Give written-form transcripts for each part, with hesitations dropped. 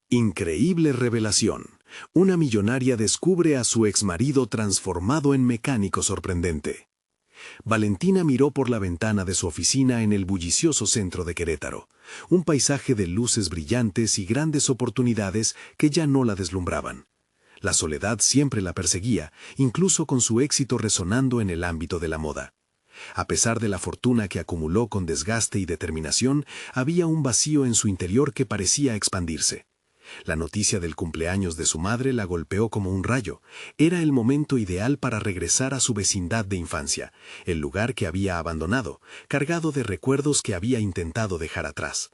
Increíble revelación. Una millonaria descubre a su exmarido transformado en mecánico sorprendente. Valentina miró por la ventana de su oficina en el bullicioso centro de Querétaro, un paisaje de luces brillantes y grandes oportunidades que ya no la deslumbraban. La soledad siempre la perseguía, incluso con su éxito resonando en el ámbito de la moda. A pesar de la fortuna que acumuló con desgaste y determinación, había un vacío en su interior que parecía expandirse. La noticia del cumpleaños de su madre la golpeó como un rayo. Era el momento ideal para regresar a su vecindad de infancia, el lugar que había abandonado, cargado de recuerdos que había intentado dejar atrás.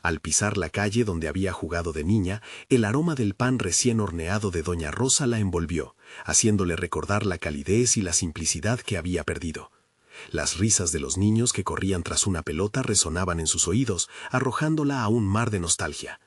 Al pisar la calle donde había jugado de niña, el aroma del pan recién horneado de Doña Rosa la envolvió, haciéndole recordar la calidez y la simplicidad que había perdido. Las risas de los niños que corrían tras una pelota resonaban en sus oídos, arrojándola a un mar de nostalgia.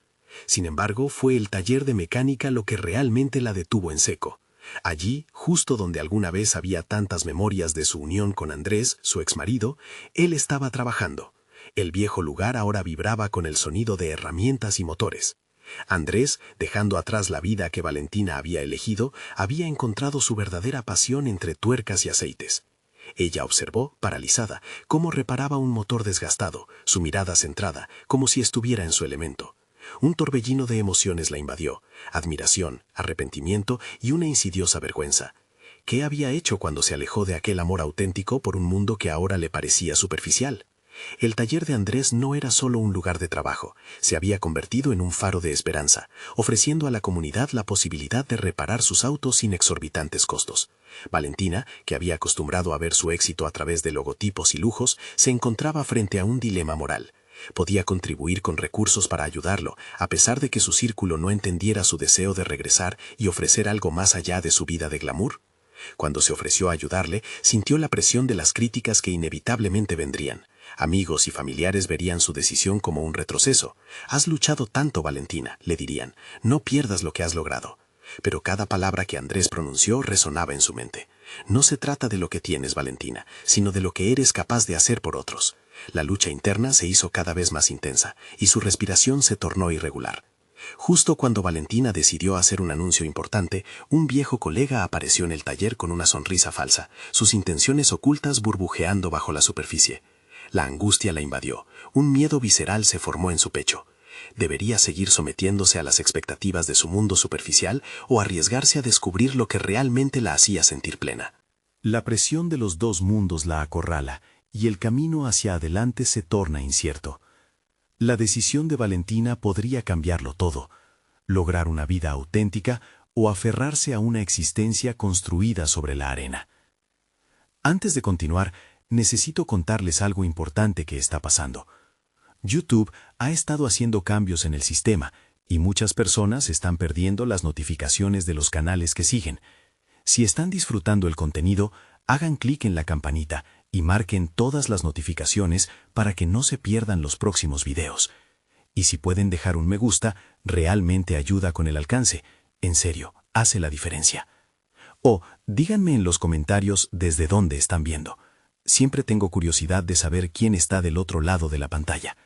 Sin embargo, fue el taller de mecánica lo que realmente la detuvo en seco. Allí, justo donde alguna vez había tantas memorias de su unión con Andrés, su exmarido, él estaba trabajando. El viejo lugar ahora vibraba con el sonido de herramientas y motores. Andrés, dejando atrás la vida que Valentina había elegido, había encontrado su verdadera pasión entre tuercas y aceites. Ella observó, paralizada, cómo reparaba un motor desgastado, su mirada centrada, como si estuviera en su elemento. Un torbellino de emociones la invadió, admiración, arrepentimiento y una insidiosa vergüenza. ¿Qué había hecho cuando se alejó de aquel amor auténtico por un mundo que ahora le parecía superficial? El taller de Andrés no era solo un lugar de trabajo, se había convertido en un faro de esperanza, ofreciendo a la comunidad la posibilidad de reparar sus autos sin exorbitantes costos. Valentina, que había acostumbrado a ver su éxito a través de logotipos y lujos, se encontraba frente a un dilema moral. Podía contribuir con recursos para ayudarlo, a pesar de que su círculo no entendiera su deseo de regresar y ofrecer algo más allá de su vida de glamour. Cuando se ofreció a ayudarle, sintió la presión de las críticas que inevitablemente vendrían. Amigos y familiares verían su decisión como un retroceso. «Has luchado tanto, Valentina», le dirían. «No pierdas lo que has logrado». Pero cada palabra que Andrés pronunció resonaba en su mente. «No se trata de lo que tienes, Valentina, sino de lo que eres capaz de hacer por otros». La lucha interna se hizo cada vez más intensa, y su respiración se tornó irregular. Justo cuando Valentina decidió hacer un anuncio importante, un viejo colega apareció en el taller con una sonrisa falsa, sus intenciones ocultas burbujeando bajo la superficie. La angustia la invadió, un miedo visceral se formó en su pecho. ¿Debería seguir sometiéndose a las expectativas de su mundo superficial o arriesgarse a descubrir lo que realmente la hacía sentir plena? La presión de los dos mundos la acorrala, y el camino hacia adelante se torna incierto. La decisión de Valentina podría cambiarlo todo, lograr una vida auténtica o aferrarse a una existencia construida sobre la arena. Antes de continuar, necesito contarles algo importante que está pasando. YouTube ha estado haciendo cambios en el sistema y muchas personas están perdiendo las notificaciones de los canales que siguen. Si están disfrutando el contenido, hagan clic en la campanita y marquen todas las notificaciones para que no se pierdan los próximos videos. Y si pueden dejar un me gusta, realmente ayuda con el alcance. En serio, hace la diferencia. O díganme en los comentarios desde dónde están viendo. Siempre tengo curiosidad de saber quién está del otro lado de la pantalla.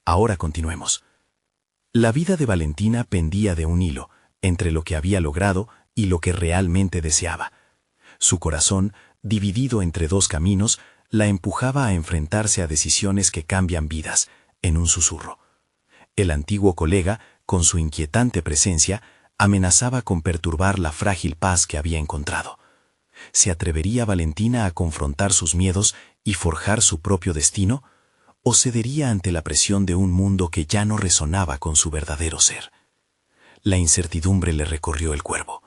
Ahora continuemos. La vida de Valentina pendía de un hilo, entre lo que había logrado y lo que realmente deseaba. Su corazón, dividido entre dos caminos, la empujaba a enfrentarse a decisiones que cambian vidas, en un susurro. El antiguo colega, con su inquietante presencia, amenazaba con perturbar la frágil paz que había encontrado. ¿Se atrevería Valentina a confrontar sus miedos y forjar su propio destino? ¿O cedería ante la presión de un mundo que ya no resonaba con su verdadero ser? La incertidumbre le recorrió el cuerpo.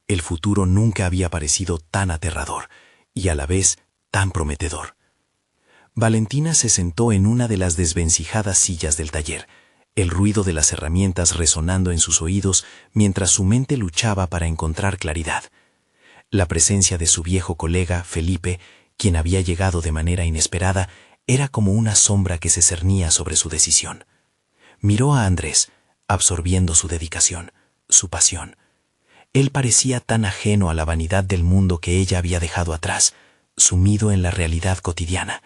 El futuro nunca había parecido tan aterrador y a la vez tan prometedor. Valentina se sentó en una de las desvencijadas sillas del taller, el ruido de las herramientas resonando en sus oídos mientras su mente luchaba para encontrar claridad. La presencia de su viejo colega, Felipe, quien había llegado de manera inesperada, era como una sombra que se cernía sobre su decisión. Miró a Andrés, absorbiendo su dedicación, su pasión. Él parecía tan ajeno a la vanidad del mundo que ella había dejado atrás, sumido en la realidad cotidiana.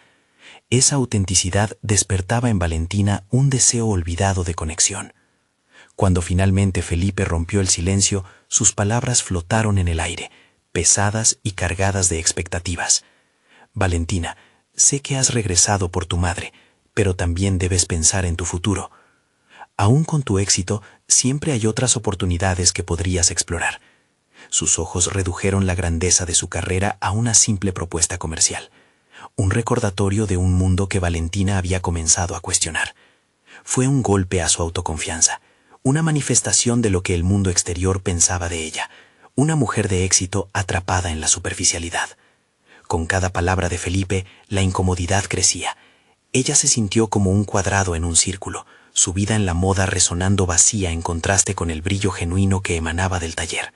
Esa autenticidad despertaba en Valentina un deseo olvidado de conexión. Cuando finalmente Felipe rompió el silencio, sus palabras flotaron en el aire, pesadas y cargadas de expectativas. Valentina, sé que has regresado por tu madre, pero también debes pensar en tu futuro. Aún con tu éxito, siempre hay otras oportunidades que podrías explorar. Sus ojos redujeron la grandeza de su carrera a una simple propuesta comercial, un recordatorio de un mundo que Valentina había comenzado a cuestionar. Fue un golpe a su autoconfianza, una manifestación de lo que el mundo exterior pensaba de ella, una mujer de éxito atrapada en la superficialidad. Con cada palabra de Felipe, la incomodidad crecía. Ella se sintió como un cuadrado en un círculo, su vida en la moda resonando vacía en contraste con el brillo genuino que emanaba del taller.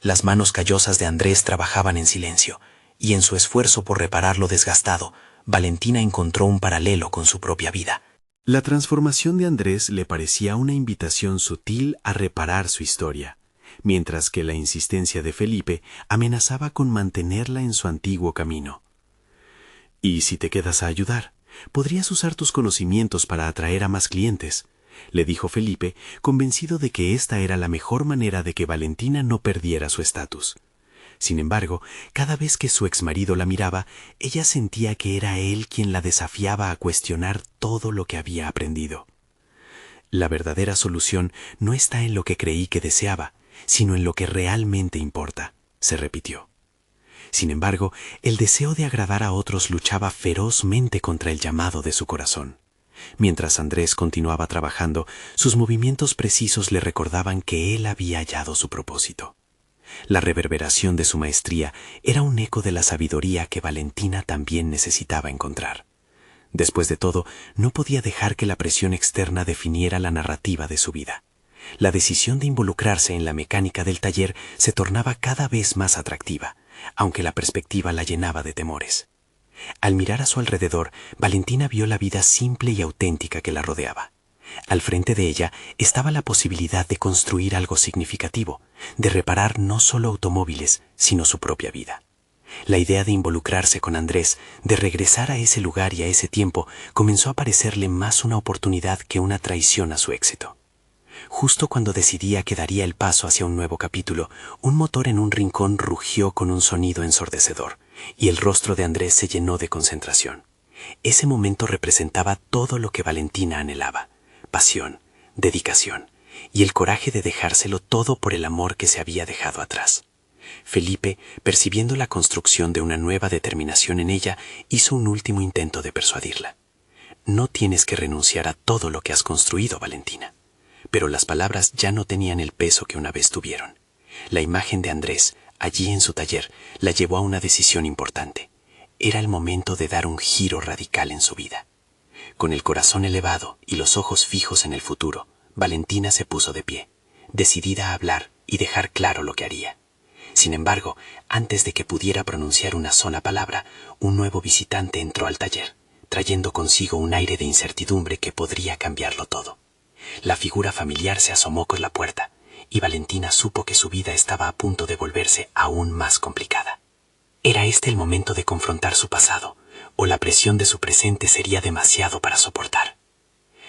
Las manos callosas de Andrés trabajaban en silencio, y en su esfuerzo por reparar lo desgastado, Valentina encontró un paralelo con su propia vida. La transformación de Andrés le parecía una invitación sutil a reparar su historia, mientras que la insistencia de Felipe amenazaba con mantenerla en su antiguo camino. «¿Y si te quedas a ayudar? Podrías usar tus conocimientos para atraer a más clientes», le dijo Felipe, convencido de que esta era la mejor manera de que Valentina no perdiera su estatus. Sin embargo, cada vez que su exmarido la miraba, ella sentía que era él quien la desafiaba a cuestionar todo lo que había aprendido. «La verdadera solución no está en lo que creí que deseaba, sino en lo que realmente importa», se repitió. Sin embargo, el deseo de agradar a otros luchaba ferozmente contra el llamado de su corazón. Mientras Andrés continuaba trabajando, sus movimientos precisos le recordaban que él había hallado su propósito. La reverberación de su maestría era un eco de la sabiduría que Valentina también necesitaba encontrar. Después de todo, no podía dejar que la presión externa definiera la narrativa de su vida. La decisión de involucrarse en la mecánica del taller se tornaba cada vez más atractiva, aunque la perspectiva la llenaba de temores. Al mirar a su alrededor, Valentina vio la vida simple y auténtica que la rodeaba. Al frente de ella estaba la posibilidad de construir algo significativo, de reparar no solo automóviles, sino su propia vida. La idea de involucrarse con Andrés, de regresar a ese lugar y a ese tiempo, comenzó a parecerle más una oportunidad que una traición a su éxito. Justo cuando decidía que daría el paso hacia un nuevo capítulo, un motor en un rincón rugió con un sonido ensordecedor, y el rostro de Andrés se llenó de concentración. Ese momento representaba todo lo que Valentina anhelaba: pasión, dedicación y el coraje de dejárselo todo por el amor que se había dejado atrás. Felipe, percibiendo la construcción de una nueva determinación en ella, hizo un último intento de persuadirla. «No tienes que renunciar a todo lo que has construido, Valentina». Pero las palabras ya no tenían el peso que una vez tuvieron. La imagen de Andrés, allí en su taller, la llevó a una decisión importante. Era el momento de dar un giro radical en su vida. Con el corazón elevado y los ojos fijos en el futuro, Valentina se puso de pie, decidida a hablar y dejar claro lo que haría. Sin embargo, antes de que pudiera pronunciar una sola palabra, un nuevo visitante entró al taller, trayendo consigo un aire de incertidumbre que podría cambiarlo todo. La figura familiar se asomó por la puerta, y Valentina supo que su vida estaba a punto de volverse aún más complicada. ¿Era este el momento de confrontar su pasado, o la presión de su presente sería demasiado para soportar?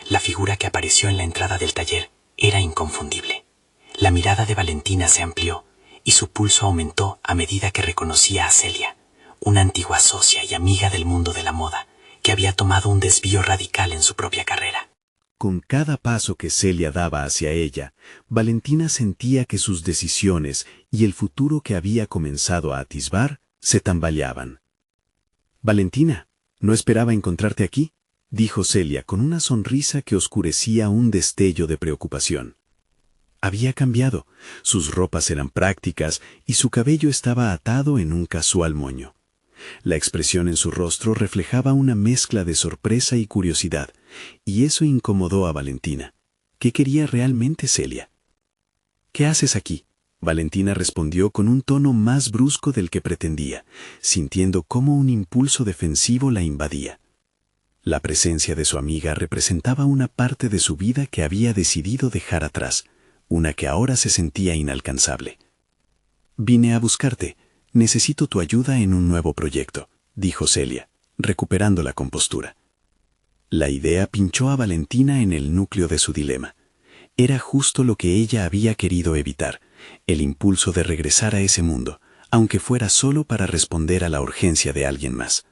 La figura que apareció en la entrada del taller era inconfundible. La mirada de Valentina se amplió, y su pulso aumentó a medida que reconocía a Celia, una antigua socia y amiga del mundo de la moda, que había tomado un desvío radical en su propia carrera. Con cada paso que Celia daba hacia ella, Valentina sentía que sus decisiones y el futuro que había comenzado a atisbar se tambaleaban. «Valentina, no esperaba encontrarte aquí», dijo Celia con una sonrisa que oscurecía un destello de preocupación. Había cambiado, sus ropas eran prácticas y su cabello estaba atado en un casual moño. La expresión en su rostro reflejaba una mezcla de sorpresa y curiosidad, y eso incomodó a Valentina. ¿Qué quería realmente Celia? «¿Qué haces aquí?», Valentina respondió con un tono más brusco del que pretendía, sintiendo cómo un impulso defensivo la invadía. La presencia de su amiga representaba una parte de su vida que había decidido dejar atrás, una que ahora se sentía inalcanzable. «Vine a buscarte. Necesito tu ayuda en un nuevo proyecto», dijo Celia, recuperando la compostura. La idea pinchó a Valentina en el núcleo de su dilema. Era justo lo que ella había querido evitar, el impulso de regresar a ese mundo, aunque fuera solo para responder a la urgencia de alguien más.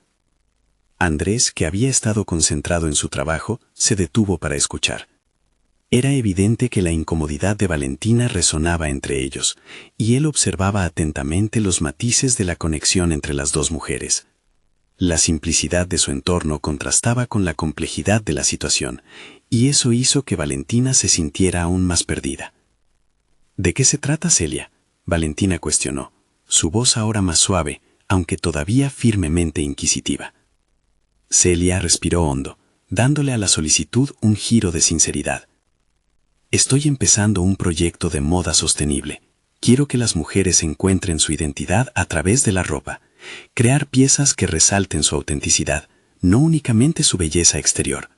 Andrés, que había estado concentrado en su trabajo, se detuvo para escuchar. Era evidente que la incomodidad de Valentina resonaba entre ellos, y él observaba atentamente los matices de la conexión entre las dos mujeres. La simplicidad de su entorno contrastaba con la complejidad de la situación, y eso hizo que Valentina se sintiera aún más perdida. ¿De qué se trata, Celia?, Valentina cuestionó, su voz ahora más suave, aunque todavía firmemente inquisitiva. Celia respiró hondo, dándole a la solicitud un giro de sinceridad. Estoy empezando un proyecto de moda sostenible. Quiero que las mujeres encuentren su identidad a través de la ropa, crear piezas que resalten su autenticidad, no únicamente su belleza exterior.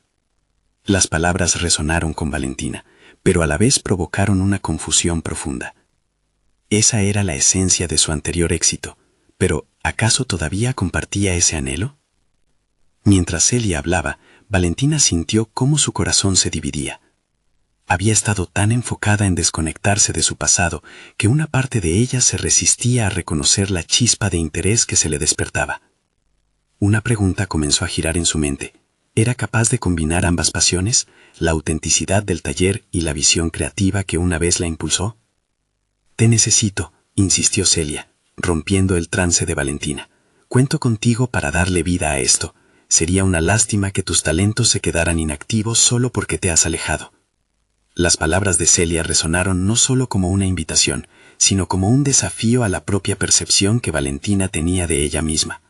Las palabras resonaron con Valentina, pero a la vez provocaron una confusión profunda. Esa era la esencia de su anterior éxito, pero ¿acaso todavía compartía ese anhelo? Mientras Celia hablaba, Valentina sintió cómo su corazón se dividía. Había estado tan enfocada en desconectarse de su pasado que una parte de ella se resistía a reconocer la chispa de interés que se le despertaba. Una pregunta comenzó a girar en su mente. ¿Era capaz de combinar ambas pasiones, la autenticidad del taller y la visión creativa que una vez la impulsó? Te necesito, insistió Celia, rompiendo el trance de Valentina. Cuento contigo para darle vida a esto. Sería una lástima que tus talentos se quedaran inactivos solo porque te has alejado. Las palabras de Celia resonaron no solo como una invitación, sino como un desafío a la propia percepción que Valentina tenía de ella misma.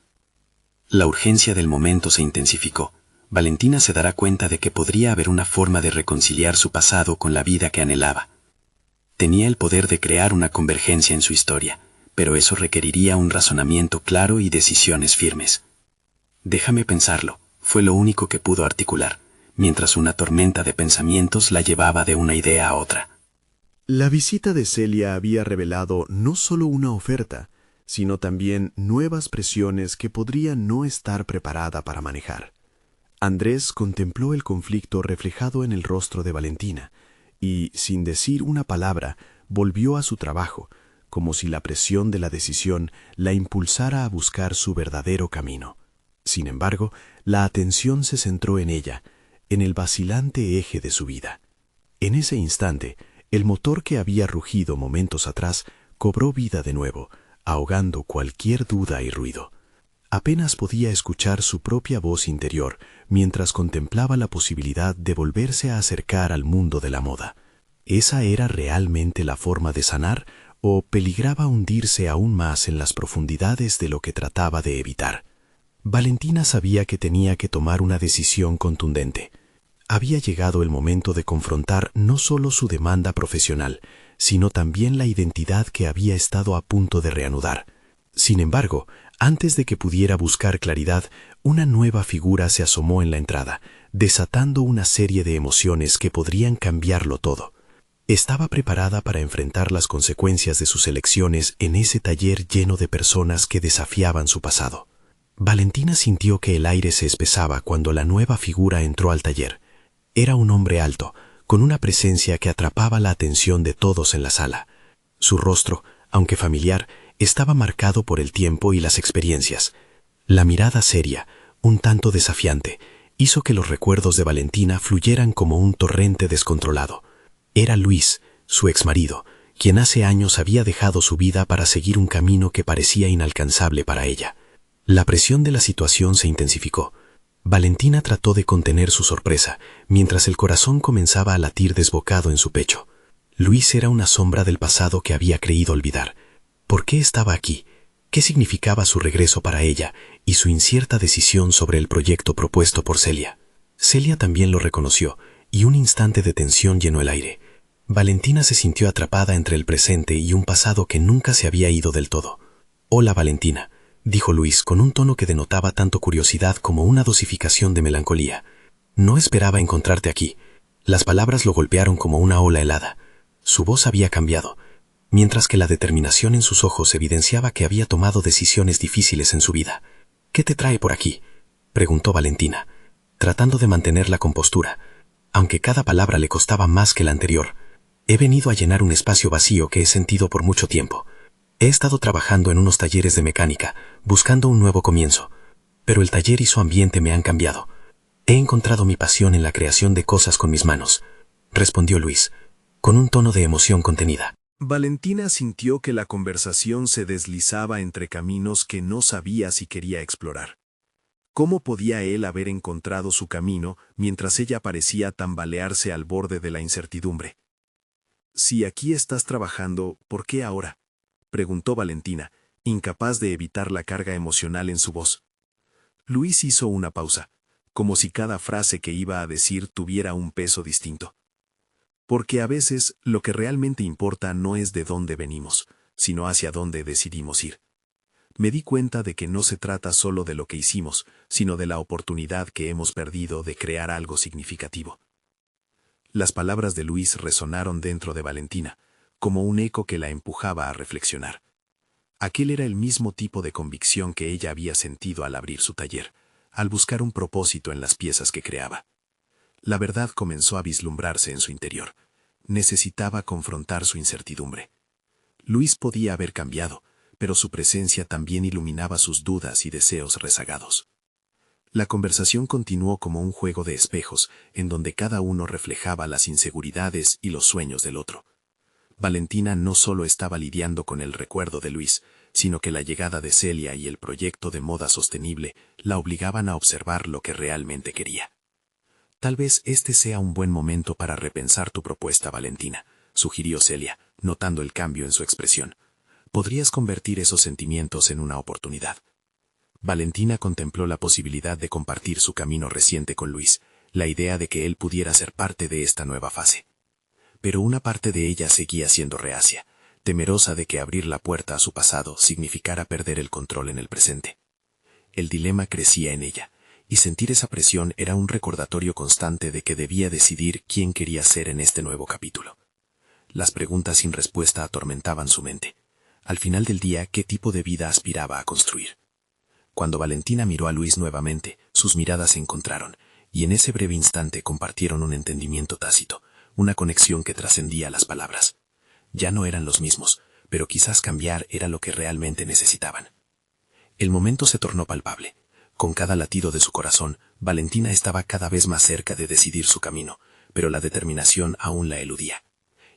La urgencia del momento se intensificó. Valentina se dará cuenta de que podría haber una forma de reconciliar su pasado con la vida que anhelaba. Tenía el poder de crear una convergencia en su historia, pero eso requeriría un razonamiento claro y decisiones firmes. Déjame pensarlo, fue lo único que pudo articular, mientras una tormenta de pensamientos la llevaba de una idea a otra. La visita de Celia había revelado no solo una oferta, sino también nuevas presiones que podría no estar preparada para manejar. Andrés contempló el conflicto reflejado en el rostro de Valentina y, sin decir una palabra, volvió a su trabajo, como si la presión de la decisión la impulsara a buscar su verdadero camino. Sin embargo, la atención se centró en ella, en el vacilante eje de su vida. En ese instante, el motor que había rugido momentos atrás cobró vida de nuevo, ahogando cualquier duda y ruido. Apenas podía escuchar su propia voz interior mientras contemplaba la posibilidad de volverse a acercar al mundo de la moda. ¿Esa era realmente la forma de sanar o peligraba hundirse aún más en las profundidades de lo que trataba de evitar? Valentina sabía que tenía que tomar una decisión contundente. Había llegado el momento de confrontar no solo su demanda profesional, sino también la identidad que había estado a punto de reanudar. Sin embargo, antes de que pudiera buscar claridad, una nueva figura se asomó en la entrada, desatando una serie de emociones que podrían cambiarlo todo. Estaba preparada para enfrentar las consecuencias de sus elecciones en ese taller lleno de personas que desafiaban su pasado. Valentina sintió que el aire se espesaba cuando la nueva figura entró al taller. Era un hombre alto, con una presencia que atrapaba la atención de todos en la sala. Su rostro, aunque familiar, estaba marcado por el tiempo y las experiencias. La mirada seria, un tanto desafiante, hizo que los recuerdos de Valentina fluyeran como un torrente descontrolado. Era Luis, su exmarido, quien hace años había dejado su vida para seguir un camino que parecía inalcanzable para ella. La presión de la situación se intensificó. Valentina trató de contener su sorpresa, mientras el corazón comenzaba a latir desbocado en su pecho. Luis era una sombra del pasado que había creído olvidar. ¿Por qué estaba aquí? ¿Qué significaba su regreso para ella y su incierta decisión sobre el proyecto propuesto por Celia? Celia también lo reconoció, y un instante de tensión llenó el aire. Valentina se sintió atrapada entre el presente y un pasado que nunca se había ido del todo. «Hola, Valentina», dijo Luis con un tono que denotaba tanto curiosidad como una dosificación de melancolía. «No esperaba encontrarte aquí». Las palabras lo golpearon como una ola helada. Su voz había cambiado, mientras que la determinación en sus ojos evidenciaba que había tomado decisiones difíciles en su vida. «¿Qué te trae por aquí?», preguntó Valentina, tratando de mantener la compostura. Aunque cada palabra le costaba más que la anterior, He venido a llenar un espacio vacío que he sentido por mucho tiempo. He estado trabajando en unos talleres de mecánica, buscando un nuevo comienzo, pero el taller y su ambiente me han cambiado. He encontrado mi pasión en la creación de cosas con mis manos, respondió Luis, con un tono de emoción contenida. Valentina sintió que la conversación se deslizaba entre caminos que no sabía si quería explorar. ¿Cómo podía él haber encontrado su camino mientras ella parecía tambalearse al borde de la incertidumbre? Si aquí estás trabajando, ¿por qué ahora?, preguntó Valentina, incapaz de evitar la carga emocional en su voz. Luis hizo una pausa, como si cada frase que iba a decir tuviera un peso distinto. Porque a veces lo que realmente importa no es de dónde venimos, sino hacia dónde decidimos ir. Me di cuenta de que no se trata solo de lo que hicimos, sino de la oportunidad que hemos perdido de crear algo significativo. Las palabras de Luis resonaron dentro de Valentina, como un eco que la empujaba a reflexionar. Aquel era el mismo tipo de convicción que ella había sentido al abrir su taller, al buscar un propósito en las piezas que creaba. La verdad comenzó a vislumbrarse en su interior. Necesitaba confrontar su incertidumbre. Luis podía haber cambiado, pero su presencia también iluminaba sus dudas y deseos rezagados. La conversación continuó como un juego de espejos, en donde cada uno reflejaba las inseguridades y los sueños del otro. Valentina no solo estaba lidiando con el recuerdo de Luis, sino que la llegada de Celia y el proyecto de moda sostenible la obligaban a observar lo que realmente quería. Tal vez este sea un buen momento para repensar tu propuesta, Valentina, sugirió Celia, notando el cambio en su expresión. Podrías convertir esos sentimientos en una oportunidad. Valentina contempló la posibilidad de compartir su camino reciente con Luis, la idea de que él pudiera ser parte de esta nueva fase. Pero una parte de ella seguía siendo reacia, temerosa de que abrir la puerta a su pasado significara perder el control en el presente. El dilema crecía en ella, y sentir esa presión era un recordatorio constante de que debía decidir quién quería ser en este nuevo capítulo. Las preguntas sin respuesta atormentaban su mente. Al final del día, ¿qué tipo de vida aspiraba a construir? Cuando Valentina miró a Luis nuevamente, sus miradas se encontraron, y en ese breve instante compartieron un entendimiento tácito, una conexión que trascendía las palabras. Ya no eran los mismos, pero quizás cambiar era lo que realmente necesitaban. El momento se tornó palpable. Con cada latido de su corazón, Valentina estaba cada vez más cerca de decidir su camino, pero la determinación aún la eludía.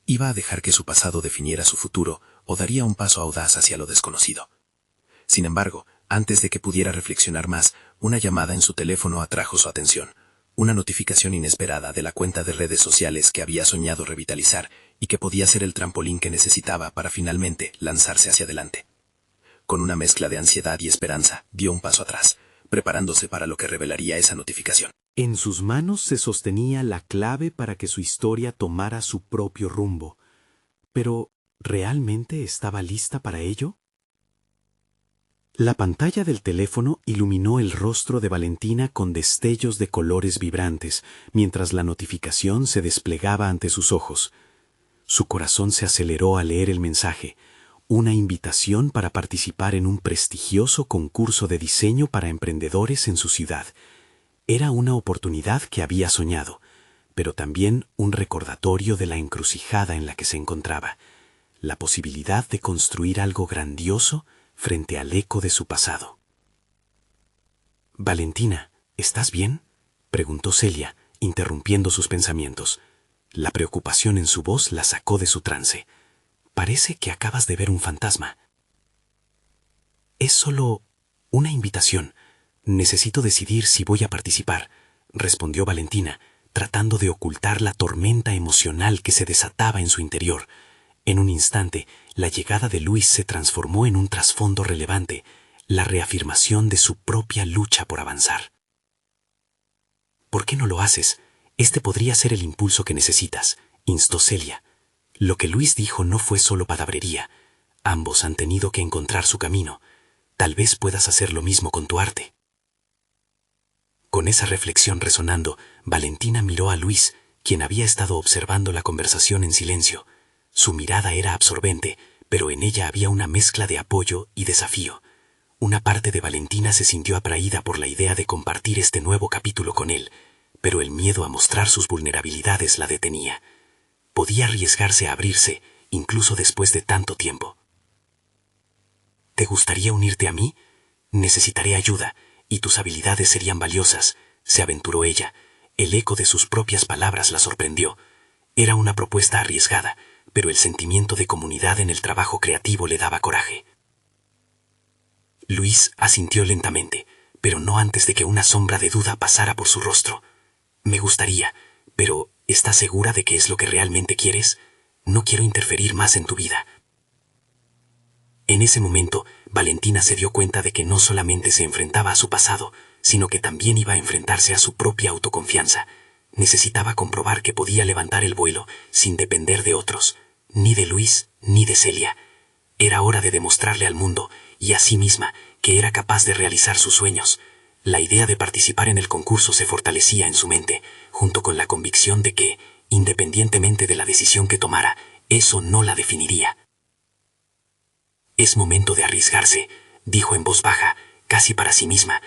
¿Iba a dejar que su pasado definiera su futuro o daría un paso audaz hacia lo desconocido? Sin embargo, antes de que pudiera reflexionar más, una llamada en su teléfono atrajo su atención. Una notificación inesperada de la cuenta de redes sociales que había soñado revitalizar y que podía ser el trampolín que necesitaba para finalmente lanzarse hacia adelante. Con una mezcla de ansiedad y esperanza, dio un paso atrás, preparándose para lo que revelaría esa notificación. En sus manos se sostenía la clave para que su historia tomara su propio rumbo. Pero, ¿realmente estaba lista para ello? La pantalla del teléfono iluminó el rostro de Valentina con destellos de colores vibrantes, mientras la notificación se desplegaba ante sus ojos. Su corazón se aceleró al leer el mensaje, una invitación para participar en un prestigioso concurso de diseño para emprendedores en su ciudad. Era una oportunidad que había soñado, pero también un recordatorio de la encrucijada en la que se encontraba, la posibilidad de construir algo grandioso frente al eco de su pasado. «Valentina, ¿estás bien?», preguntó Celia, interrumpiendo sus pensamientos. La preocupación en su voz la sacó de su trance. «Parece que acabas de ver un fantasma». «Es solo una invitación. Necesito decidir si voy a participar», respondió Valentina, tratando de ocultar la tormenta emocional que se desataba en su interior. En un instante, la llegada de Luis se transformó en un trasfondo relevante, la reafirmación de su propia lucha por avanzar. «¿Por qué no lo haces? Este podría ser el impulso que necesitas», instó Celia. Lo que Luis dijo no fue solo palabrería. Ambos han tenido que encontrar su camino. Tal vez puedas hacer lo mismo con tu arte. Con esa reflexión resonando, Valentina miró a Luis, quien había estado observando la conversación en silencio. Su mirada era absorbente, pero en ella había una mezcla de apoyo y desafío. Una parte de Valentina se sintió atraída por la idea de compartir este nuevo capítulo con él, pero el miedo a mostrar sus vulnerabilidades la detenía. Podía arriesgarse a abrirse, incluso después de tanto tiempo. ¿Te gustaría unirte a mí? Necesitaré ayuda, y tus habilidades serían valiosas, se aventuró ella. El eco de sus propias palabras la sorprendió. Era una propuesta arriesgada, pero el sentimiento de comunidad en el trabajo creativo le daba coraje. Luis asintió lentamente, pero no antes de que una sombra de duda pasara por su rostro. Me gustaría, pero ¿estás segura de que es lo que realmente quieres? No quiero interferir más en tu vida. En ese momento, Valentina se dio cuenta de que no solamente se enfrentaba a su pasado, sino que también iba a enfrentarse a su propia autoconfianza. Necesitaba comprobar que podía levantar el vuelo sin depender de otros, ni de Luis ni de Celia. Era hora de demostrarle al mundo y a sí misma que era capaz de realizar sus sueños. La idea de participar en el concurso se fortalecía en su mente, junto con la convicción de que, independientemente de la decisión que tomara, eso no la definiría. Es momento de arriesgarse, dijo en voz baja, casi para sí misma.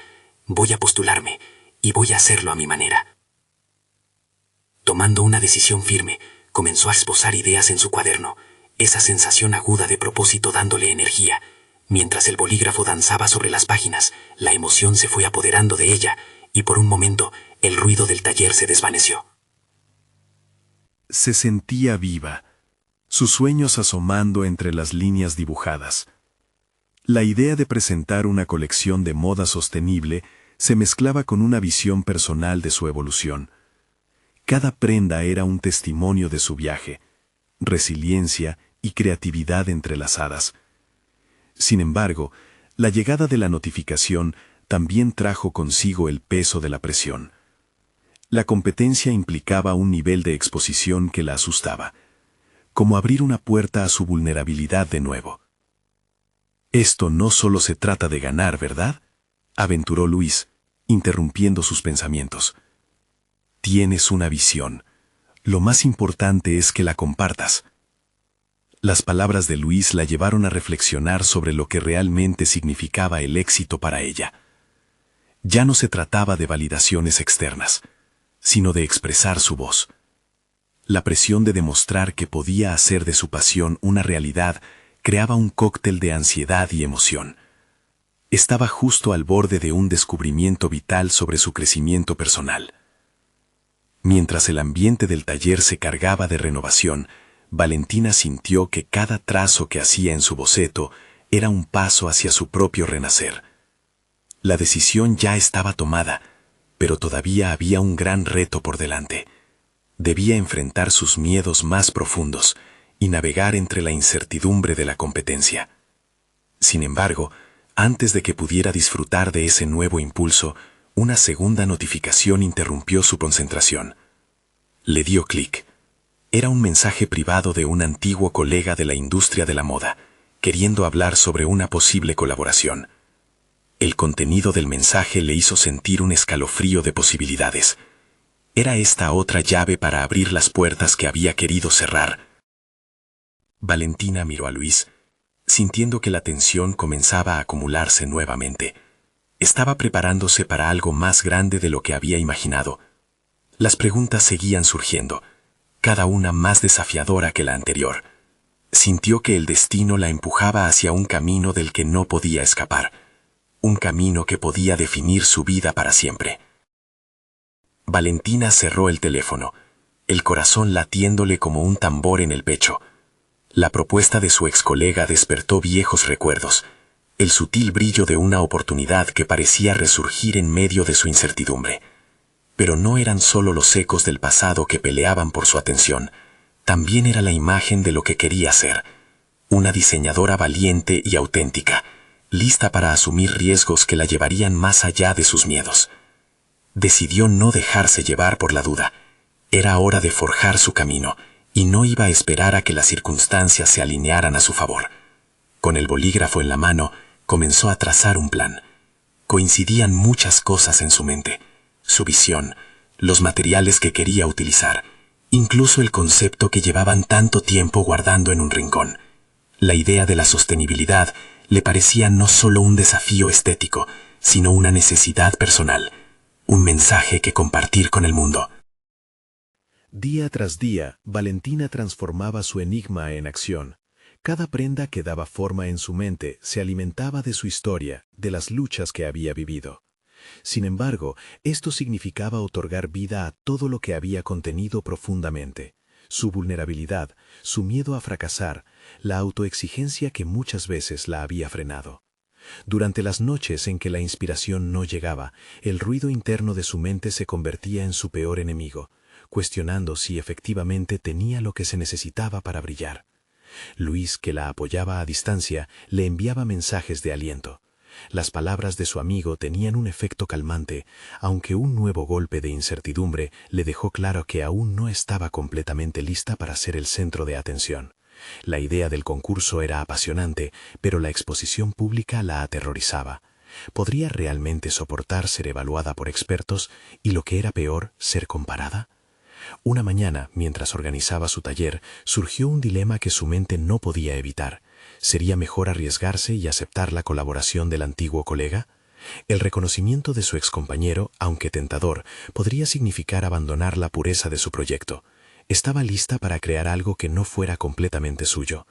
Voy a postularme, y voy a hacerlo a mi manera. Tomando una decisión firme, comenzó a esbozar ideas en su cuaderno, esa sensación aguda de propósito dándole energía. Mientras el bolígrafo danzaba sobre las páginas, la emoción se fue apoderando de ella, y por un momento el ruido del taller se desvaneció. Se sentía viva, sus sueños asomando entre las líneas dibujadas. La idea de presentar una colección de moda sostenible se mezclaba con una visión personal de su evolución. Cada prenda era un testimonio de su viaje, resiliencia y creatividad entrelazadas. Sin embargo, la llegada de la notificación también trajo consigo el peso de la presión. La competencia implicaba un nivel de exposición que la asustaba, como abrir una puerta a su vulnerabilidad de nuevo. Esto no solo se trata de ganar, ¿verdad?, aventuró Luis, interrumpiendo sus pensamientos. Tienes una visión. Lo más importante es que la compartas. Las palabras de Luis la llevaron a reflexionar sobre lo que realmente significaba el éxito para ella. Ya no se trataba de validaciones externas, sino de expresar su voz. La presión de demostrar que podía hacer de su pasión una realidad creaba un cóctel de ansiedad y emoción. Estaba justo al borde de un descubrimiento vital sobre su crecimiento personal. Mientras el ambiente del taller se cargaba de renovación, Valentina sintió que cada trazo que hacía en su boceto era un paso hacia su propio renacer. La decisión ya estaba tomada, pero todavía había un gran reto por delante. Debía enfrentar sus miedos más profundos y navegar entre la incertidumbre de la competencia. Sin embargo, antes de que pudiera disfrutar de ese nuevo impulso, una segunda notificación interrumpió su concentración. Le dio clic. Era un mensaje privado de un antiguo colega de la industria de la moda, queriendo hablar sobre una posible colaboración. El contenido del mensaje le hizo sentir un escalofrío de posibilidades. Era esta otra llave para abrir las puertas que había querido cerrar. Valentina miró a Luis, sintiendo que la tensión comenzaba a acumularse nuevamente. Estaba preparándose para algo más grande de lo que había imaginado. Las preguntas seguían surgiendo, cada una más desafiadora que la anterior. Sintió que el destino la empujaba hacia un camino del que no podía escapar, un camino que podía definir su vida para siempre. Valentina cerró el teléfono, el corazón latiéndole como un tambor en el pecho. La propuesta de su ex colega despertó viejos recuerdos, el sutil brillo de una oportunidad que parecía resurgir en medio de su incertidumbre. Pero no eran solo los ecos del pasado que peleaban por su atención, también era la imagen de lo que quería ser, una diseñadora valiente y auténtica, lista para asumir riesgos que la llevarían más allá de sus miedos. Decidió no dejarse llevar por la duda. Era hora de forjar su camino, y no iba a esperar a que las circunstancias se alinearan a su favor. Con el bolígrafo en la mano, comenzó a trazar un plan. Coincidían muchas cosas en su mente: su visión, los materiales que quería utilizar, incluso el concepto que llevaban tanto tiempo guardando en un rincón. La idea de la sostenibilidad le parecía no solo un desafío estético, sino una necesidad personal, un mensaje que compartir con el mundo. Día tras día, Valentina transformaba su enigma en acción. Cada prenda que daba forma en su mente se alimentaba de su historia, de las luchas que había vivido. Sin embargo, esto significaba otorgar vida a todo lo que había contenido profundamente. Su vulnerabilidad, su miedo a fracasar, la autoexigencia que muchas veces la había frenado. Durante las noches en que la inspiración no llegaba, el ruido interno de su mente se convertía en su peor enemigo, cuestionando si efectivamente tenía lo que se necesitaba para brillar. Luis, que la apoyaba a distancia, le enviaba mensajes de aliento. Las palabras de su amigo tenían un efecto calmante, aunque un nuevo golpe de incertidumbre le dejó claro que aún no estaba completamente lista para ser el centro de atención. La idea del concurso era apasionante, pero la exposición pública la aterrorizaba. ¿Podría realmente soportar ser evaluada por expertos y, lo que era peor, ser comparada? Una mañana, mientras organizaba su taller, surgió un dilema que su mente no podía evitar. ¿Sería mejor arriesgarse y aceptar la colaboración del antiguo colega? El reconocimiento de su excompañero, aunque tentador, podría significar abandonar la pureza de su proyecto. Estaba lista para crear algo que no fuera completamente suyo.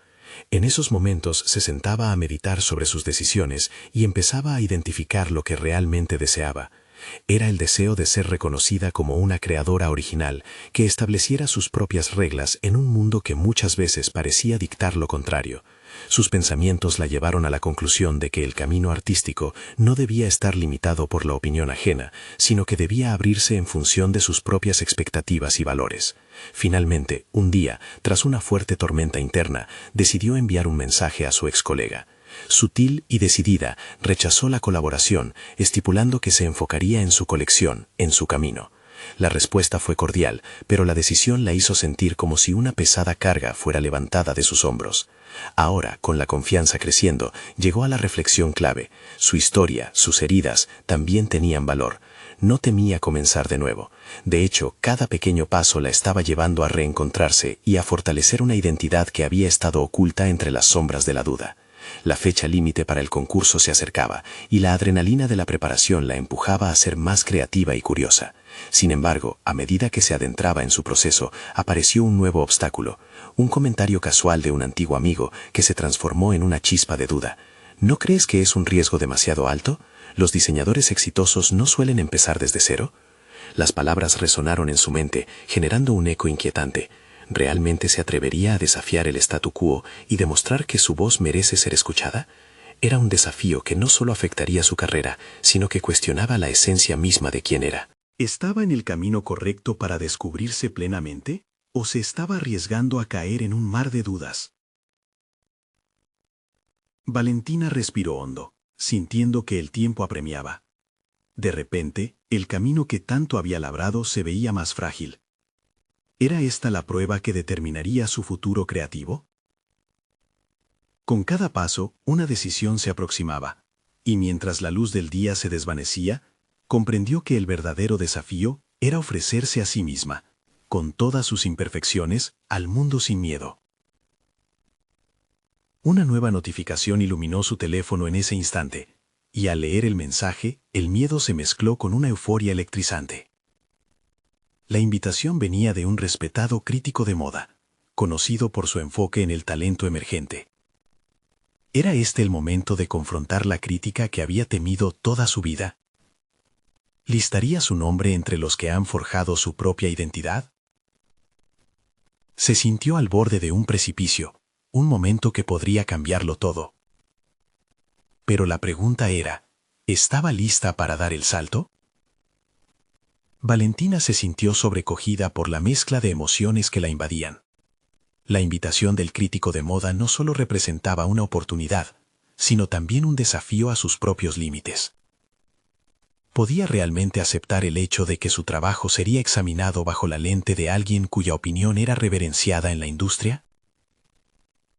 En esos momentos se sentaba a meditar sobre sus decisiones y empezaba a identificar lo que realmente deseaba. Era el deseo de ser reconocida como una creadora original, que estableciera sus propias reglas en un mundo que muchas veces parecía dictar lo contrario. Sus pensamientos la llevaron a la conclusión de que el camino artístico no debía estar limitado por la opinión ajena, sino que debía abrirse en función de sus propias expectativas y valores. Finalmente, un día, tras una fuerte tormenta interna, decidió enviar un mensaje a su ex colega. Sutil y decidida, rechazó la colaboración, estipulando que se enfocaría en su colección, en su camino. La respuesta fue cordial, pero la decisión la hizo sentir como si una pesada carga fuera levantada de sus hombros. Ahora, con la confianza creciendo, llegó a la reflexión clave. Su historia, sus heridas, también tenían valor. No temía comenzar de nuevo. De hecho, cada pequeño paso la estaba llevando a reencontrarse y a fortalecer una identidad que había estado oculta entre las sombras de la duda. La fecha límite para el concurso se acercaba, y la adrenalina de la preparación la empujaba a ser más creativa y curiosa. Sin embargo, a medida que se adentraba en su proceso, apareció un nuevo obstáculo, un comentario casual de un antiguo amigo que se transformó en una chispa de duda. ¿No crees que es un riesgo demasiado alto? ¿Los diseñadores exitosos no suelen empezar desde cero? Las palabras resonaron en su mente, generando un eco inquietante. ¿Realmente se atrevería a desafiar el statu quo y demostrar que su voz merece ser escuchada? Era un desafío que no solo afectaría su carrera, sino que cuestionaba la esencia misma de quién era. ¿Estaba en el camino correcto para descubrirse plenamente? ¿O se estaba arriesgando a caer en un mar de dudas? Valentina respiró hondo, sintiendo que el tiempo apremiaba. De repente, el camino que tanto había labrado se veía más frágil. ¿Era esta la prueba que determinaría su futuro creativo? Con cada paso, una decisión se aproximaba, y mientras la luz del día se desvanecía, comprendió que el verdadero desafío era ofrecerse a sí misma, con todas sus imperfecciones, al mundo sin miedo. Una nueva notificación iluminó su teléfono en ese instante, y al leer el mensaje, el miedo se mezcló con una euforia electrizante. La invitación venía de un respetado crítico de moda, conocido por su enfoque en el talento emergente. ¿Era este el momento de confrontar la crítica que había temido toda su vida? ¿Listaría su nombre entre los que han forjado su propia identidad? Se sintió al borde de un precipicio, un momento que podría cambiarlo todo. Pero la pregunta era, ¿estaba lista para dar el salto? Valentina se sintió sobrecogida por la mezcla de emociones que la invadían. La invitación del crítico de moda no solo representaba una oportunidad, sino también un desafío a sus propios límites. ¿Podía realmente aceptar el hecho de que su trabajo sería examinado bajo la lente de alguien cuya opinión era reverenciada en la industria?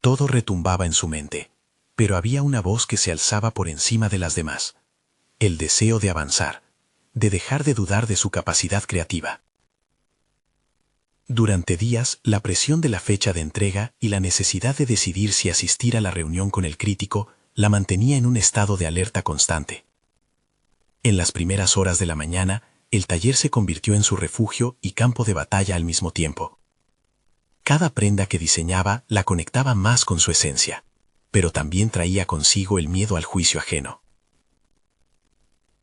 Todo retumbaba en su mente, pero había una voz que se alzaba por encima de las demás. El deseo de avanzar, de dejar de dudar de su capacidad creativa. Durante días, la presión de la fecha de entrega y la necesidad de decidir si asistir a la reunión con el crítico la mantenía en un estado de alerta constante. En las primeras horas de la mañana, el taller se convirtió en su refugio y campo de batalla al mismo tiempo. Cada prenda que diseñaba la conectaba más con su esencia, pero también traía consigo el miedo al juicio ajeno.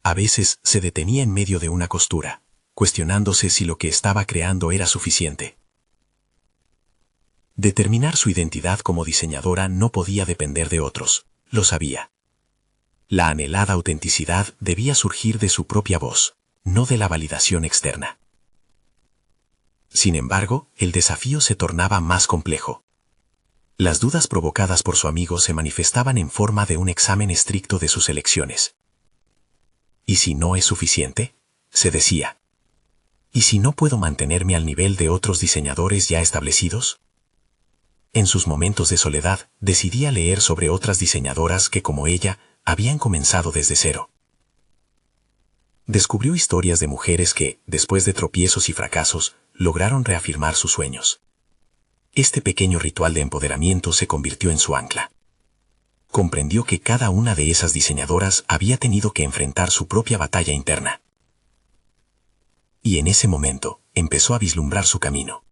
A veces se detenía en medio de una costura, cuestionándose si lo que estaba creando era suficiente. Determinar su identidad como diseñadora no podía depender de otros, lo sabía. La anhelada autenticidad debía surgir de su propia voz, no de la validación externa. Sin embargo, el desafío se tornaba más complejo. Las dudas provocadas por su amigo se manifestaban en forma de un examen estricto de sus elecciones. ¿Y si no es suficiente?, se decía. ¿Y si no puedo mantenerme al nivel de otros diseñadores ya establecidos? En sus momentos de soledad, decidía leer sobre otras diseñadoras que, como ella, habían comenzado desde cero. Descubrió historias de mujeres que, después de tropiezos y fracasos, lograron reafirmar sus sueños. Este pequeño ritual de empoderamiento se convirtió en su ancla. Comprendió que cada una de esas diseñadoras había tenido que enfrentar su propia batalla interna. Y en ese momento, empezó a vislumbrar su camino.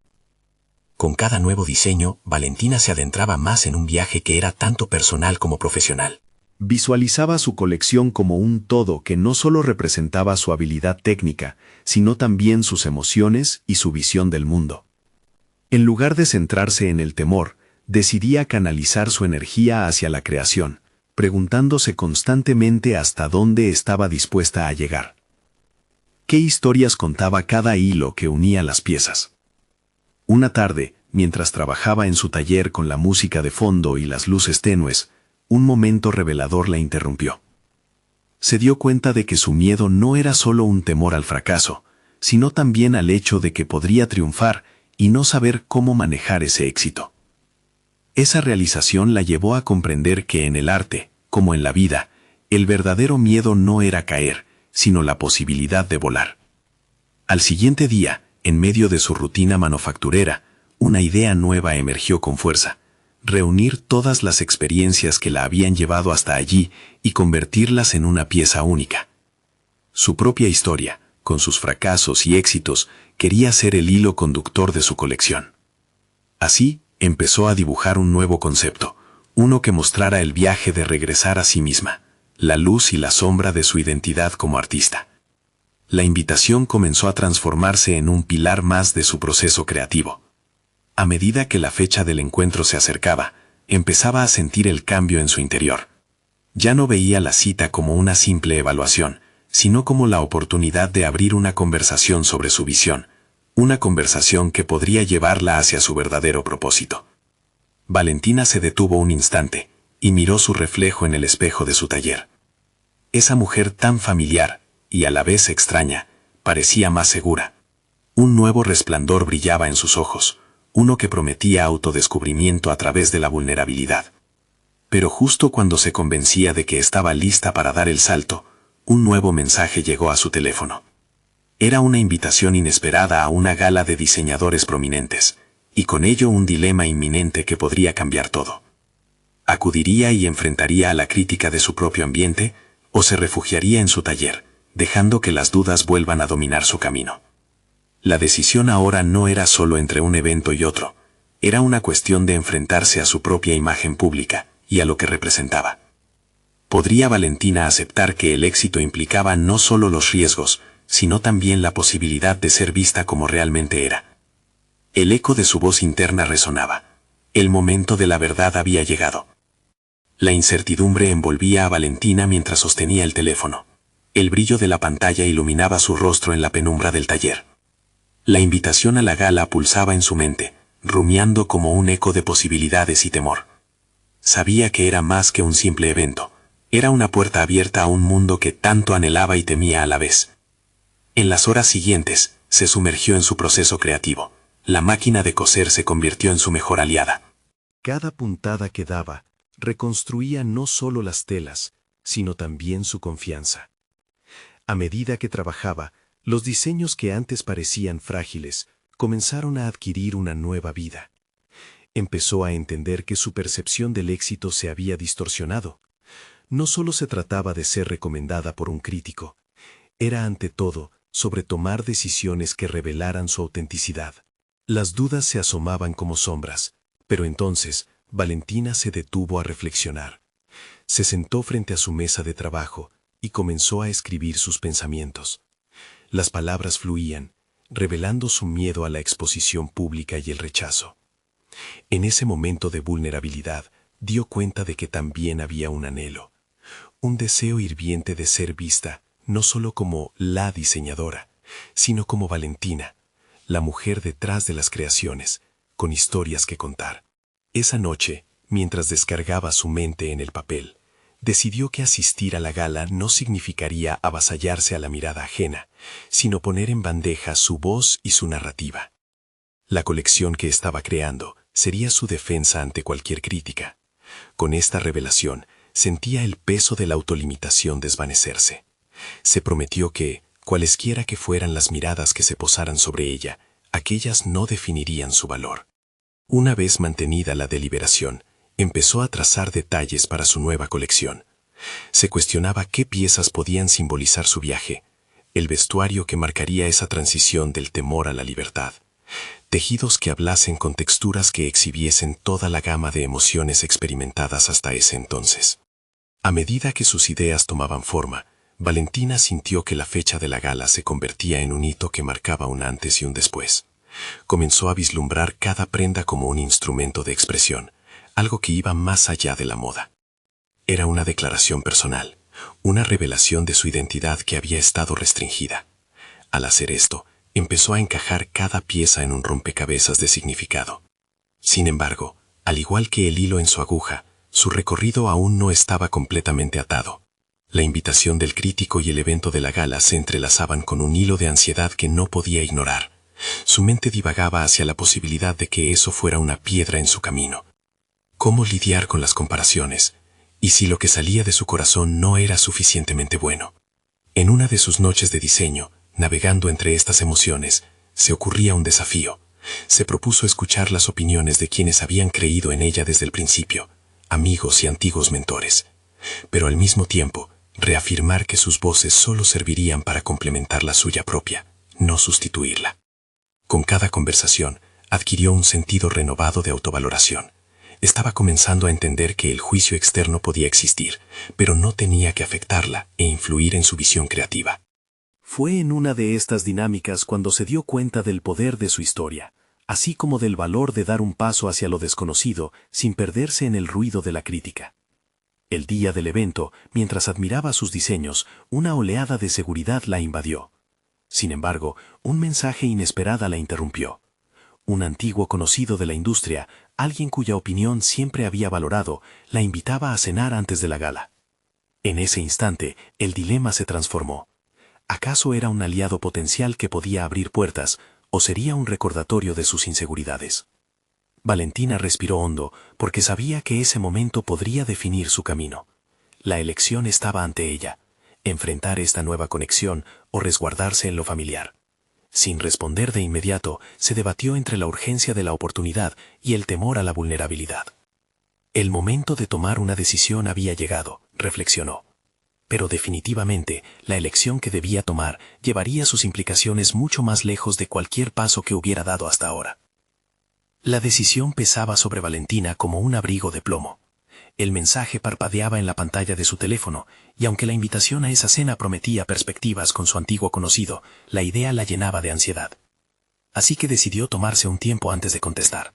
Con cada nuevo diseño, Valentina se adentraba más en un viaje que era tanto personal como profesional. Visualizaba su colección como un todo que no solo representaba su habilidad técnica, sino también sus emociones y su visión del mundo. En lugar de centrarse en el temor, decidía canalizar su energía hacia la creación, preguntándose constantemente hasta dónde estaba dispuesta a llegar. ¿Qué historias contaba cada hilo que unía las piezas? Una tarde, mientras trabajaba en su taller con la música de fondo y las luces tenues, un momento revelador la interrumpió. Se dio cuenta de que su miedo no era solo un temor al fracaso, sino también al hecho de que podría triunfar y no saber cómo manejar ese éxito. Esa realización la llevó a comprender que en el arte, como en la vida, el verdadero miedo no era caer, sino la posibilidad de volar. Al siguiente día, en medio de su rutina manufacturera, una idea nueva emergió con fuerza: reunir todas las experiencias que la habían llevado hasta allí y convertirlas en una pieza única. Su propia historia, con sus fracasos y éxitos, quería ser el hilo conductor de su colección. Así, empezó a dibujar un nuevo concepto, uno que mostrara el viaje de regresar a sí misma, la luz y la sombra de su identidad como artista. La invitación comenzó a transformarse en un pilar más de su proceso creativo. A medida que la fecha del encuentro se acercaba, empezaba a sentir el cambio en su interior. Ya no veía la cita como una simple evaluación, sino como la oportunidad de abrir una conversación sobre su visión, una conversación que podría llevarla hacia su verdadero propósito. Valentina se detuvo un instante y miró su reflejo en el espejo de su taller. Esa mujer tan familiar y a la vez extraña, parecía más segura. Un nuevo resplandor brillaba en sus ojos, uno que prometía autodescubrimiento a través de la vulnerabilidad. Pero justo cuando se convencía de que estaba lista para dar el salto, un nuevo mensaje llegó a su teléfono. Era una invitación inesperada a una gala de diseñadores prominentes, y con ello un dilema inminente que podría cambiar todo. ¿Acudiría y enfrentaría a la crítica de su propio ambiente, o se refugiaría en su taller, dejando que las dudas vuelvan a dominar su camino? La decisión ahora no era solo entre un evento y otro, era una cuestión de enfrentarse a su propia imagen pública y a lo que representaba. ¿Podría Valentina aceptar que el éxito implicaba no solo los riesgos, sino también la posibilidad de ser vista como realmente era? El eco de su voz interna resonaba. El momento de la verdad había llegado. La incertidumbre envolvía a Valentina mientras sostenía el teléfono. El brillo de la pantalla iluminaba su rostro en la penumbra del taller. La invitación a la gala pulsaba en su mente, rumiando como un eco de posibilidades y temor. Sabía que era más que un simple evento, era una puerta abierta a un mundo que tanto anhelaba y temía a la vez. En las horas siguientes, se sumergió en su proceso creativo. La máquina de coser se convirtió en su mejor aliada. Cada puntada que daba reconstruía no solo las telas, sino también su confianza. A medida que trabajaba, los diseños que antes parecían frágiles comenzaron a adquirir una nueva vida. Empezó a entender que su percepción del éxito se había distorsionado. No solo se trataba de ser recomendada por un crítico, era ante todo sobre tomar decisiones que revelaran su autenticidad. Las dudas se asomaban como sombras, pero entonces Valentina se detuvo a reflexionar. Se sentó frente a su mesa de trabajo y comenzó a escribir sus pensamientos. Las palabras fluían, revelando su miedo a la exposición pública y el rechazo. En ese momento de vulnerabilidad, dio cuenta de que también había un anhelo, un deseo hirviente de ser vista, no solo como la diseñadora, sino como Valentina, la mujer detrás de las creaciones, con historias que contar. Esa noche, mientras descargaba su mente en el papel, decidió que asistir a la gala no significaría avasallarse a la mirada ajena, sino poner en bandeja su voz y su narrativa. La colección que estaba creando sería su defensa ante cualquier crítica. Con esta revelación, sentía el peso de la autolimitación desvanecerse. Se prometió que, cualesquiera que fueran las miradas que se posaran sobre ella, aquellas no definirían su valor. Una vez mantenida la deliberación, empezó a trazar detalles para su nueva colección. Se cuestionaba qué piezas podían simbolizar su viaje, el vestuario que marcaría esa transición del temor a la libertad, tejidos que hablasen con texturas que exhibiesen toda la gama de emociones experimentadas hasta ese entonces. A medida que sus ideas tomaban forma, Valentina sintió que la fecha de la gala se convertía en un hito que marcaba un antes y un después. Comenzó a vislumbrar cada prenda como un instrumento de expresión, algo que iba más allá de la moda. Era una declaración personal, una revelación de su identidad que había estado restringida. Al hacer esto, empezó a encajar cada pieza en un rompecabezas de significado. Sin embargo, al igual que el hilo en su aguja, su recorrido aún no estaba completamente atado. La invitación del crítico y el evento de la gala se entrelazaban con un hilo de ansiedad que no podía ignorar. Su mente divagaba hacia la posibilidad de que eso fuera una piedra en su camino. ¿Cómo lidiar con las comparaciones? ¿Y si lo que salía de su corazón no era suficientemente bueno? En una de sus noches de diseño, navegando entre estas emociones, se ocurría un desafío. Se propuso escuchar las opiniones de quienes habían creído en ella desde el principio, amigos y antiguos mentores. Pero al mismo tiempo, reafirmar que sus voces solo servirían para complementar la suya propia, no sustituirla. Con cada conversación, adquirió un sentido renovado de autovaloración. Estaba comenzando a entender que el juicio externo podía existir, pero no tenía que afectarla e influir en su visión creativa. Fue en una de estas dinámicas cuando se dio cuenta del poder de su historia, así como del valor de dar un paso hacia lo desconocido sin perderse en el ruido de la crítica. El día del evento, mientras admiraba sus diseños, una oleada de seguridad la invadió. Sin embargo, un mensaje inesperado la interrumpió. Un antiguo conocido de la industria, alguien cuya opinión siempre había valorado, la invitaba a cenar antes de la gala. En ese instante, el dilema se transformó. ¿Acaso era un aliado potencial que podía abrir puertas, o sería un recordatorio de sus inseguridades? Valentina respiró hondo, porque sabía que ese momento podría definir su camino. La elección estaba ante ella: enfrentar esta nueva conexión o resguardarse en lo familiar. Sin responder de inmediato, se debatió entre la urgencia de la oportunidad y el temor a la vulnerabilidad. El momento de tomar una decisión había llegado, reflexionó. Pero definitivamente, la elección que debía tomar llevaría sus implicaciones mucho más lejos de cualquier paso que hubiera dado hasta ahora. La decisión pesaba sobre Valentina como un abrigo de plomo. El mensaje parpadeaba en la pantalla de su teléfono, y aunque la invitación a esa cena prometía perspectivas con su antiguo conocido, la idea la llenaba de ansiedad. Así que decidió tomarse un tiempo antes de contestar.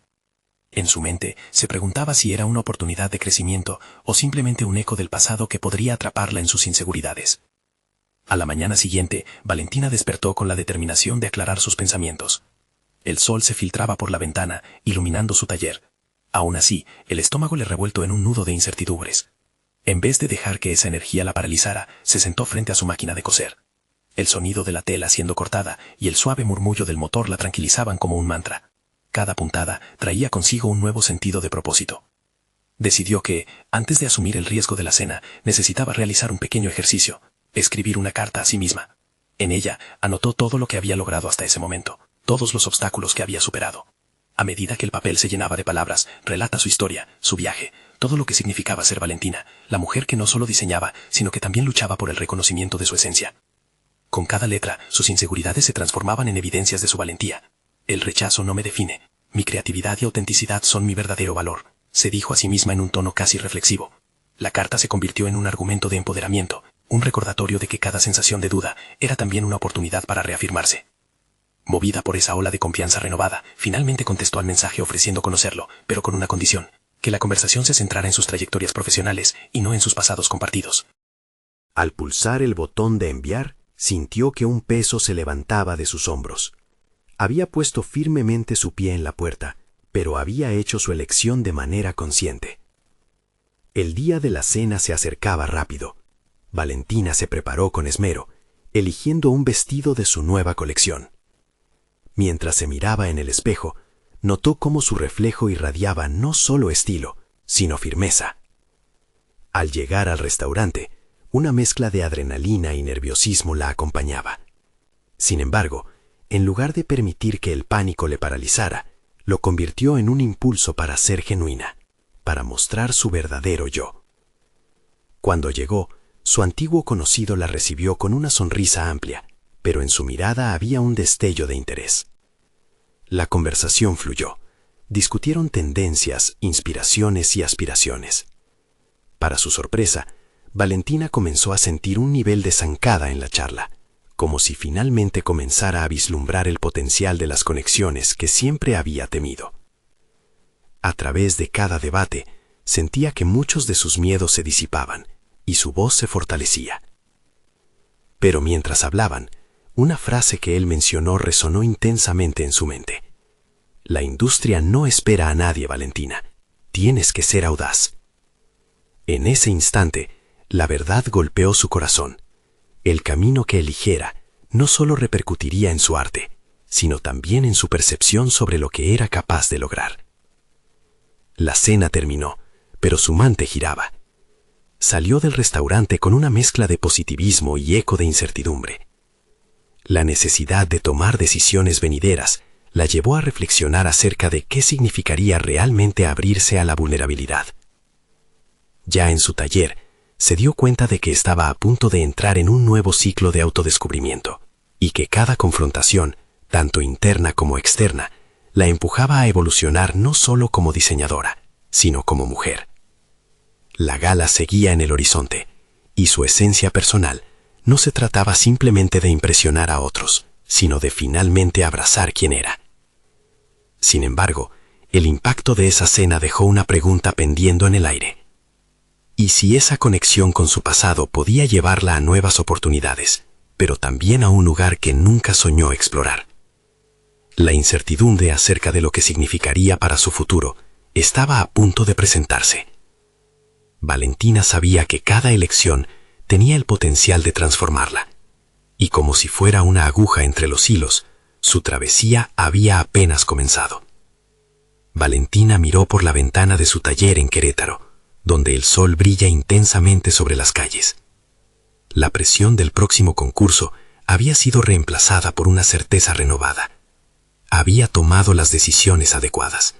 En su mente se preguntaba si era una oportunidad de crecimiento o simplemente un eco del pasado que podría atraparla en sus inseguridades. A la mañana siguiente, Valentina despertó con la determinación de aclarar sus pensamientos. El sol se filtraba por la ventana, iluminando su taller. Aún así, el estómago le revuelto en un nudo de incertidumbres. En vez de dejar que esa energía la paralizara, se sentó frente a su máquina de coser. El sonido de la tela siendo cortada y el suave murmullo del motor la tranquilizaban como un mantra. Cada puntada traía consigo un nuevo sentido de propósito. Decidió que, antes de asumir el riesgo de la cena, necesitaba realizar un pequeño ejercicio: escribir una carta a sí misma. En ella, anotó todo lo que había logrado hasta ese momento, todos los obstáculos que había superado. A medida que el papel se llenaba de palabras, relata su historia, su viaje, todo lo que significaba ser Valentina, la mujer que no solo diseñaba, sino que también luchaba por el reconocimiento de su esencia. Con cada letra, sus inseguridades se transformaban en evidencias de su valentía. El rechazo no me define. Mi creatividad y autenticidad son mi verdadero valor, se dijo a sí misma en un tono casi reflexivo. La carta se convirtió en un argumento de empoderamiento, un recordatorio de que cada sensación de duda era también una oportunidad para reafirmarse. Movida por esa ola de confianza renovada, finalmente contestó al mensaje ofreciendo conocerlo, pero con una condición: que la conversación se centrara en sus trayectorias profesionales y no en sus pasados compartidos. Al pulsar el botón de enviar, sintió que un peso se levantaba de sus hombros. Había puesto firmemente su pie en la puerta, pero había hecho su elección de manera consciente. El día de la cena se acercaba rápido. Valentina se preparó con esmero, eligiendo un vestido de su nueva colección. Mientras se miraba en el espejo, notó cómo su reflejo irradiaba no solo estilo, sino firmeza. Al llegar al restaurante, una mezcla de adrenalina y nerviosismo la acompañaba. Sin embargo, en lugar de permitir que el pánico le paralizara, lo convirtió en un impulso para ser genuina, para mostrar su verdadero yo. Cuando llegó, su antiguo conocido la recibió con una sonrisa amplia, pero en su mirada había un destello de interés. La conversación fluyó. Discutieron tendencias, inspiraciones y aspiraciones. Para su sorpresa, Valentina comenzó a sentir un nivel de zancada en la charla, como si finalmente comenzara a vislumbrar el potencial de las conexiones que siempre había temido. A través de cada debate, sentía que muchos de sus miedos se disipaban y su voz se fortalecía. Pero mientras hablaban, una frase que él mencionó resonó intensamente en su mente. La industria no espera a nadie, Valentina. Tienes que ser audaz. En ese instante, la verdad golpeó su corazón. El camino que eligiera no solo repercutiría en su arte, sino también en su percepción sobre lo que era capaz de lograr. La cena terminó, pero su mente giraba. Salió del restaurante con una mezcla de positivismo y eco de incertidumbre. La necesidad de tomar decisiones venideras la llevó a reflexionar acerca de qué significaría realmente abrirse a la vulnerabilidad. Ya en su taller, se dio cuenta de que estaba a punto de entrar en un nuevo ciclo de autodescubrimiento, y que cada confrontación, tanto interna como externa, la empujaba a evolucionar no solo como diseñadora, sino como mujer. La gala seguía en el horizonte, y su esencia personal no se trataba simplemente de impresionar a otros, sino de finalmente abrazar quién era. Sin embargo, el impacto de esa cena dejó una pregunta pendiendo en el aire. ¿Y si esa conexión con su pasado podía llevarla a nuevas oportunidades, pero también a un lugar que nunca soñó explorar? La incertidumbre acerca de lo que significaría para su futuro estaba a punto de presentarse. Valentina sabía que cada elección tenía el potencial de transformarla, y como si fuera una aguja entre los hilos, su travesía había apenas comenzado. Valentina miró por la ventana de su taller en Querétaro, donde el sol brilla intensamente sobre las calles. La presión del próximo concurso había sido reemplazada por una certeza renovada. Había tomado las decisiones adecuadas.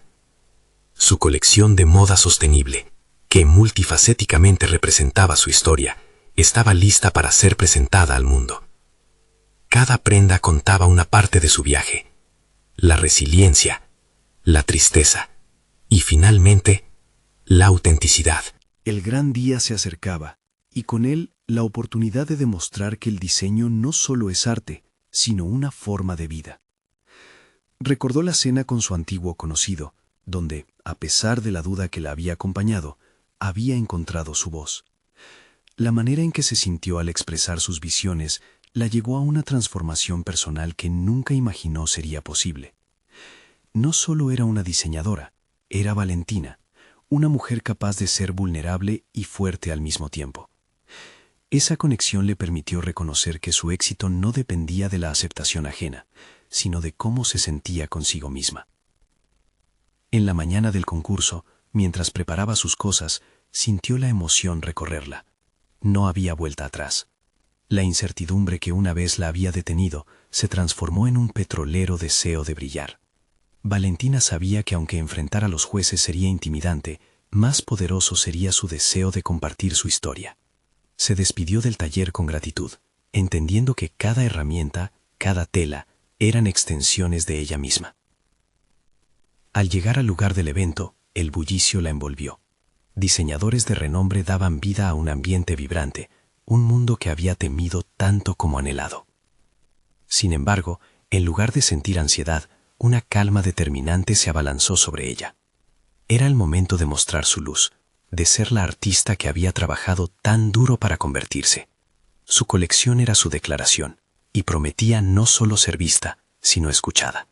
Su colección de moda sostenible, que multifacéticamente representaba su historia, estaba lista para ser presentada al mundo. Cada prenda contaba una parte de su viaje: la resiliencia, la tristeza y finalmente la autenticidad. El gran día se acercaba, y con él la oportunidad de demostrar que el diseño no solo es arte, sino una forma de vida. Recordó la cena con su antiguo conocido, donde, a pesar de la duda que la había acompañado, había encontrado su voz. La manera en que se sintió al expresar sus visiones la llevó a una transformación personal que nunca imaginó sería posible. No solo era una diseñadora, era Valentina, una mujer capaz de ser vulnerable y fuerte al mismo tiempo. Esa conexión le permitió reconocer que su éxito no dependía de la aceptación ajena, sino de cómo se sentía consigo misma. En la mañana del concurso, mientras preparaba sus cosas, sintió la emoción recorrerla. No había vuelta atrás. La incertidumbre que una vez la había detenido se transformó en un petrolero deseo de brillar. Valentina sabía que aunque enfrentar a los jueces sería intimidante, más poderoso sería su deseo de compartir su historia. Se despidió del taller con gratitud, entendiendo que cada herramienta, cada tela, eran extensiones de ella misma. Al llegar al lugar del evento, el bullicio la envolvió. Diseñadores de renombre daban vida a un ambiente vibrante, un mundo que había temido tanto como anhelado. Sin embargo, en lugar de sentir ansiedad, una calma determinante se abalanzó sobre ella. Era el momento de mostrar su luz, de ser la artista que había trabajado tan duro para convertirse. Su colección era su declaración, y prometía no solo ser vista, sino escuchada.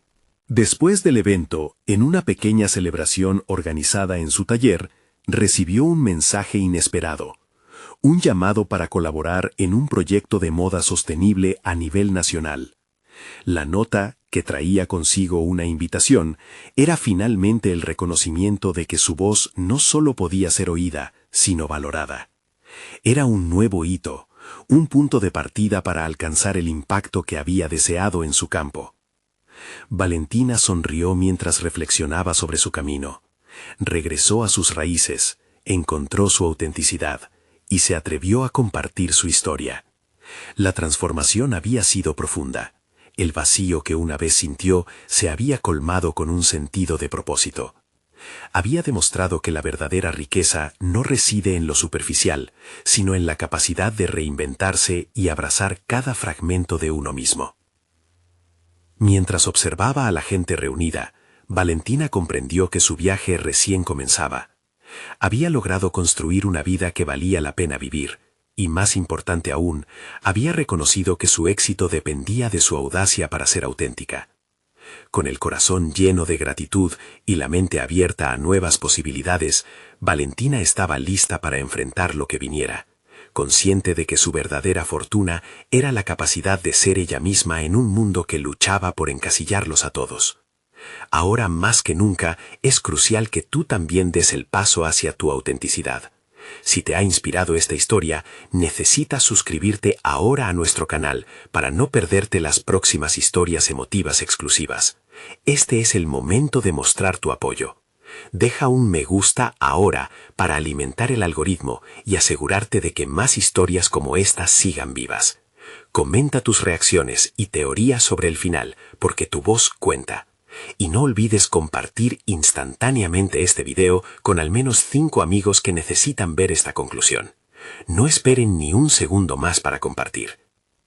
Después del evento, en una pequeña celebración organizada en su taller, recibió un mensaje inesperado, un llamado para colaborar en un proyecto de moda sostenible a nivel nacional. La nota, que traía consigo una invitación, era finalmente el reconocimiento de que su voz no solo podía ser oída, sino valorada. Era un nuevo hito, un punto de partida para alcanzar el impacto que había deseado en su campo. Valentina sonrió mientras reflexionaba sobre su camino. Regresó a sus raíces, encontró su autenticidad y se atrevió a compartir su historia. La transformación había sido profunda. El vacío que una vez sintió se había colmado con un sentido de propósito. Había demostrado que la verdadera riqueza no reside en lo superficial, sino en la capacidad de reinventarse y abrazar cada fragmento de uno mismo. Mientras observaba a la gente reunida, Valentina comprendió que su viaje recién comenzaba. Había logrado construir una vida que valía la pena vivir, y más importante aún, había reconocido que su éxito dependía de su audacia para ser auténtica. Con el corazón lleno de gratitud y la mente abierta a nuevas posibilidades, Valentina estaba lista para enfrentar lo que viniera, consciente de que su verdadera fortuna era la capacidad de ser ella misma en un mundo que luchaba por encasillarlos a todos. Ahora más que nunca es crucial que tú también des el paso hacia tu autenticidad. Si te ha inspirado esta historia, necesitas suscribirte ahora a nuestro canal para no perderte las próximas historias emotivas exclusivas. Este es el momento de mostrar tu apoyo. Deja un me gusta ahora para alimentar el algoritmo y asegurarte de que más historias como esta sigan vivas. Comenta tus reacciones y teorías sobre el final, porque tu voz cuenta. Y no olvides compartir instantáneamente este video con al menos 5 amigos que necesitan ver esta conclusión. No esperen ni un segundo más para compartir.